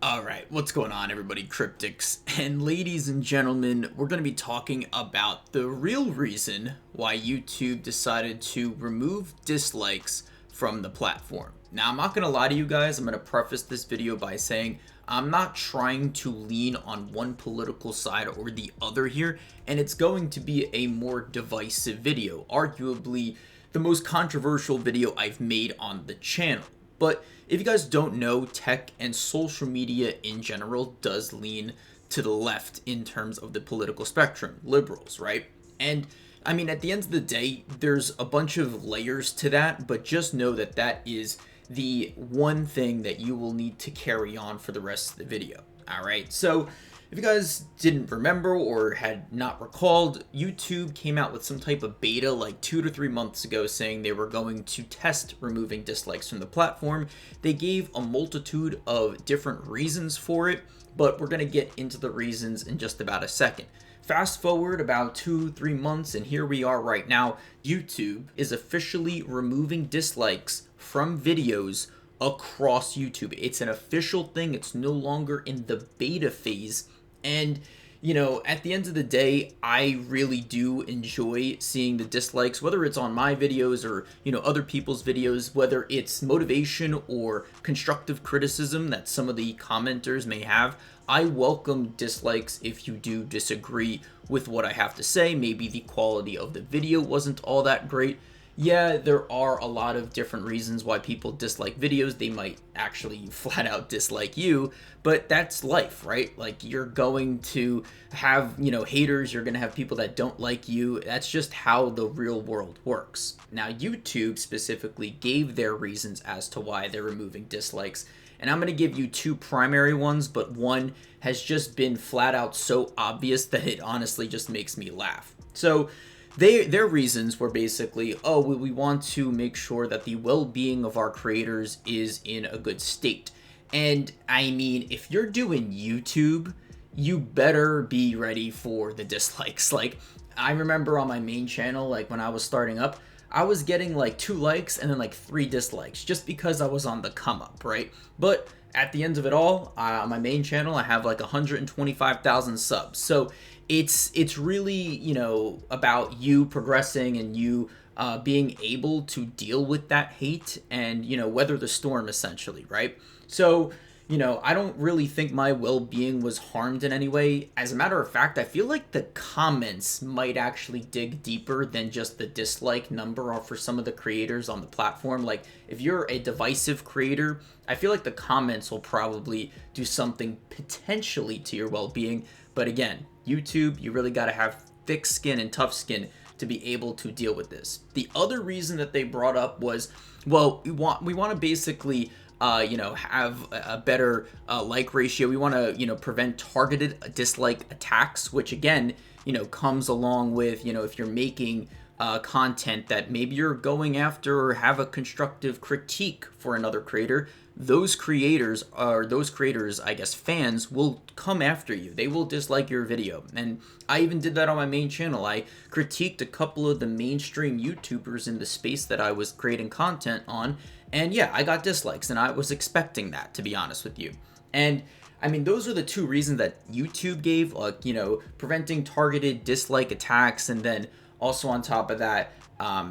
Alright, what's going on everybody, Cryptix, and ladies and gentlemen, we're going to be talking about the real reason why YouTube decided to remove dislikes from the platform. Now, I'm not going to lie to you guys, I'm going to preface this video by saying I'm not trying to lean on one political side or the other here, and it's going to be a more divisive video, arguably the most controversial video I've made on the channel. But if you guys don't know, tech and social media in general does lean to the left in terms of the political spectrum, liberals, right? And I mean, at the end of the day, there's a bunch of layers to that, but just know that that is the one thing that you will need to carry on for the rest of the video. All right, so if you guys didn't remember or had not recalled, YouTube came out with some type of beta like 2 to 3 months ago saying they were going to test removing dislikes from the platform. They gave a multitude of different reasons for it, but we're going to get into the reasons in just about a second. Fast forward about 2-3 months and here we are right now. YouTube is officially removing dislikes from videos across YouTube. It's an official thing. It's no longer in the beta phase. And, you know, at the end of the day, I really do enjoy seeing the dislikes, whether it's on my videos or, you know, other people's videos, whether it's motivation or constructive criticism that some of the commenters may have. I welcome dislikes if you do disagree with what I have to say. Maybe the quality of the video wasn't all that great. Yeah, there are a lot of different reasons why people dislike videos. They might actually flat out dislike you, but that's life, right? Like, you're going to have, you know, haters. You're going to have people that don't like you. That's just how the real world works. Now, YouTube specifically gave their reasons as to why they're removing dislikes. And I'm going to give you two primary ones, but one has just been flat out so obvious that it honestly just makes me laugh. So their reasons were basically, oh, we want to make sure that the well-being of our creators is in a good state. And I mean, if you're doing YouTube, you better be ready for the dislikes. Like, I remember on my main channel, like when I was starting up, I was getting like 2 likes and then like 3 dislikes just because I was on the come up, right? But at the end of it all, on my main channel, I have like 125,000 subs. So it's really, you know, about you progressing and you being able to deal with that hate and, you know, weather the storm essentially, right? So, you know, I don't really think my well-being was harmed in any way. As a matter of fact, I feel like the comments might actually dig deeper than just the dislike number for some of the creators on the platform. Like, if you're a divisive creator, I feel like the comments will probably do something potentially to your well-being. But again, YouTube, you really got to have thick skin and tough skin to be able to deal with this. The other reason that they brought up was, well, we want to basically you know, have a better like ratio. We want to, you know, prevent targeted dislike attacks, which again, you know, comes along with, you know, if you're making content that maybe you're going after or have a constructive critique for another creator, those creators, I guess, fans will come after you. They will dislike your video. And I even did that on my main channel. I critiqued a couple of the mainstream YouTubers in the space that I was creating content on. And yeah, I got dislikes, and I was expecting that, to be honest with you. And I mean, those are the two reasons that YouTube gave, like, you know, preventing targeted dislike attacks, and then also on top of that,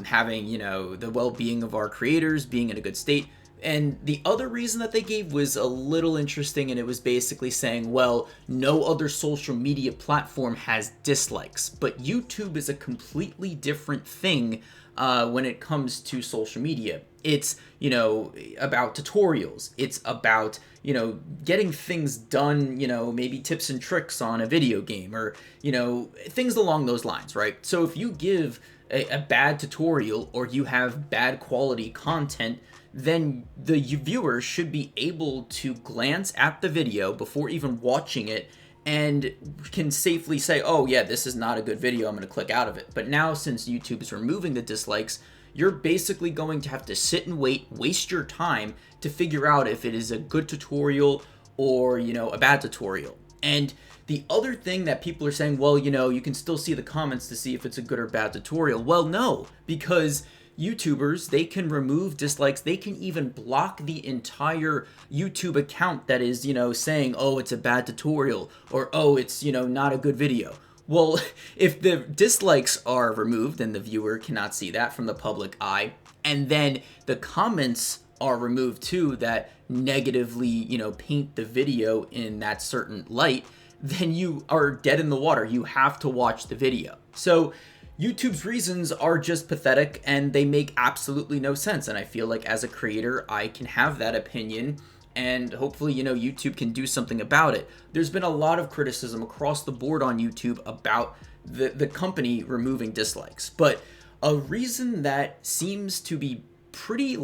having, you know, the well-being of our creators being in a good state. And the other reason that they gave was a little interesting, and it was basically saying, well, no other social media platform has dislikes, but YouTube is a completely different thing when it comes to social media. It's, you know, about tutorials. It's about, you know, getting things done, you know, maybe tips and tricks on a video game or, you know, things along those lines, right? So if you give a bad tutorial or you have bad quality content, then the viewers should be able to glance at the video before even watching it and can safely say, oh yeah, this is not a good video, I'm going to click out of it. But now, since YouTube is removing the dislikes, you're basically going to have to sit and waste your time to figure out if it is a good tutorial or, you know, a bad tutorial. And the other thing that people are saying, well, you know, you can still see the comments to see if it's a good or bad tutorial. Well, no, because YouTubers, they can remove dislikes. They can even block the entire YouTube account that is, saying, oh, it's a bad tutorial, or oh, it's, not a good video. Well, if the dislikes are removed, then the viewer cannot see that from the public eye, and then the comments are removed too that negatively, paint the video in that certain light, then you are dead in the water. You have to watch the video. So YouTube's reasons are just pathetic and they make absolutely no sense. And I feel like as a creator, I can have that opinion and hopefully, YouTube can do something about it. There's been a lot of criticism across the board on YouTube about the company removing dislikes. But a reason that seems to be pretty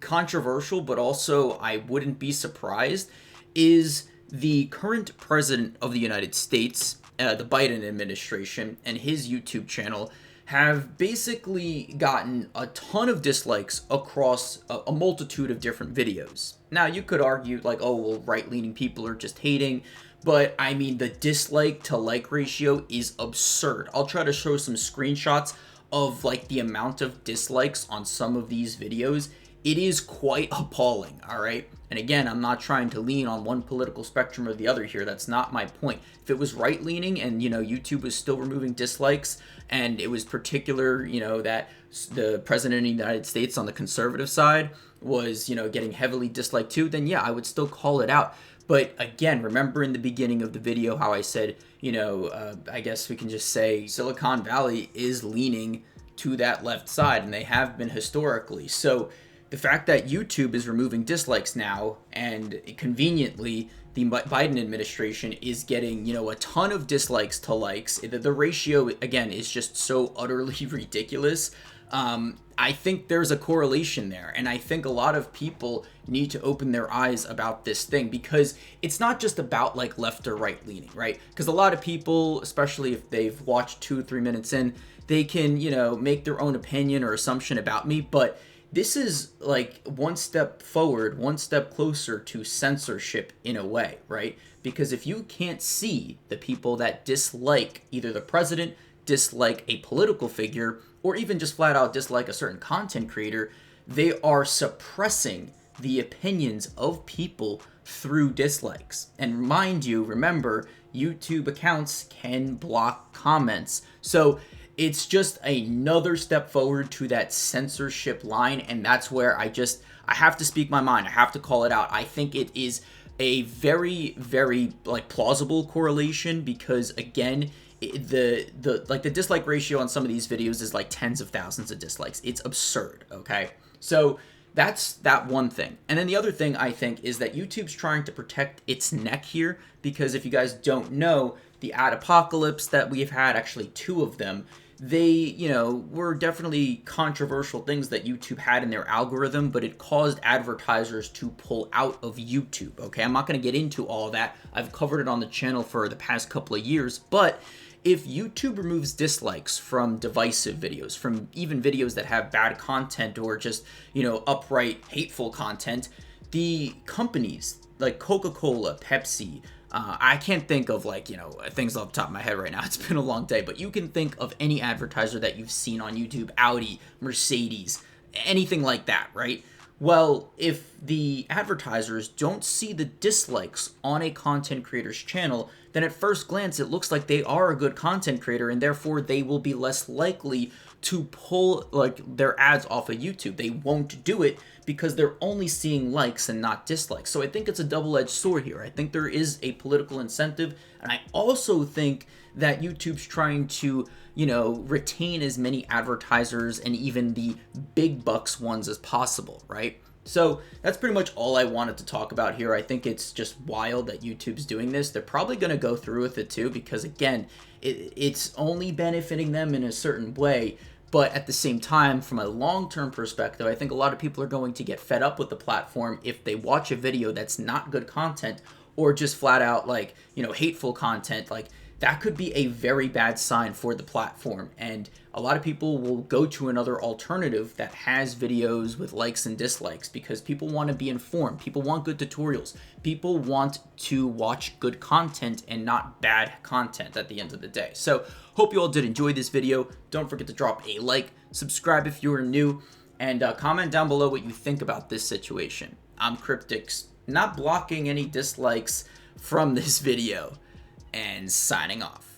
controversial, but also I wouldn't be surprised, is the current president of the United States, the Biden administration, and his YouTube channel have basically gotten a ton of dislikes across a multitude of different videos. Now, you could argue oh, well, right-leaning people are just hating, but I mean, the dislike to like ratio is absurd. I'll try to show some screenshots of the amount of dislikes on some of these videos. It is quite appalling, all right? And again, I'm not trying to lean on one political spectrum or the other here. That's not my point. If it was right-leaning and, YouTube was still removing dislikes and it was particular, that the president of the United States on the conservative side was, getting heavily disliked too, then yeah, I would still call it out. But again, remember in the beginning of the video how I said, I guess we can just say Silicon Valley is leaning to that left side, and they have been historically. So the fact that YouTube is removing dislikes now, and conveniently the Biden administration is getting, a ton of dislikes to likes, the ratio, again, is just so utterly ridiculous. I think there's a correlation there, and I think a lot of people need to open their eyes about this thing, because it's not just about left or right leaning, right? Because a lot of people, especially if they've watched 2 or 3 minutes in, they can, make their own opinion or assumption about me, but this is one step forward, one step closer to censorship in a way, right? Because if you can't see the people that dislike either the president, dislike a political figure, or even just flat out dislike a certain content creator, they are suppressing the opinions of people through dislikes. And mind you, remember, YouTube accounts can block comments. So it's just another step forward to that censorship line, and that's where I have to speak my mind. I have to call it out. I think it is a very, very plausible correlation, because again, the dislike ratio on some of these videos is tens of thousands of dislikes. It's absurd, okay? So that's that one thing. And then the other thing I think is that YouTube's trying to protect its neck here, because if you guys don't know, the ad apocalypse that we've had, actually 2 of them, they, were definitely controversial things that YouTube had in their algorithm, but it caused advertisers to pull out of YouTube, okay? I'm not going to get into all that. I've covered it on the channel for the past couple of years, but if YouTube removes dislikes from divisive videos, from even videos that have bad content or just, upright hateful content, the companies like Coca-Cola, Pepsi, I can't think of things off the top of my head right now. It's been a long day, but you can think of any advertiser that you've seen on YouTube, Audi, Mercedes, anything like that, right? Well, if the advertisers don't see the dislikes on a content creator's channel, then at first glance, it looks like they are a good content creator, and therefore they will be less likely to pull their ads off of YouTube. They won't do it because they're only seeing likes and not dislikes. So I think it's a double-edged sword here. I think there is a political incentive, and I also think that YouTube's trying to, retain as many advertisers and even the big bucks ones as possible, right? So that's pretty much all I wanted to talk about here. I think it's just wild that YouTube's doing this. They're probably going to go through with it too, because again, it's only benefiting them in a certain way. But at the same time, from a long-term perspective, I think a lot of people are going to get fed up with the platform if they watch a video that's not good content, or just flat out hateful content. that could be a very bad sign for the platform. And a lot of people will go to another alternative that has videos with likes and dislikes because people want to be informed. People want good tutorials. People want to watch good content and not bad content at the end of the day. So hope you all did enjoy this video. Don't forget to drop a like, subscribe if you are new, and comment down below what you think about this situation. I'm Cryptix, not blocking any dislikes from this video, and signing off.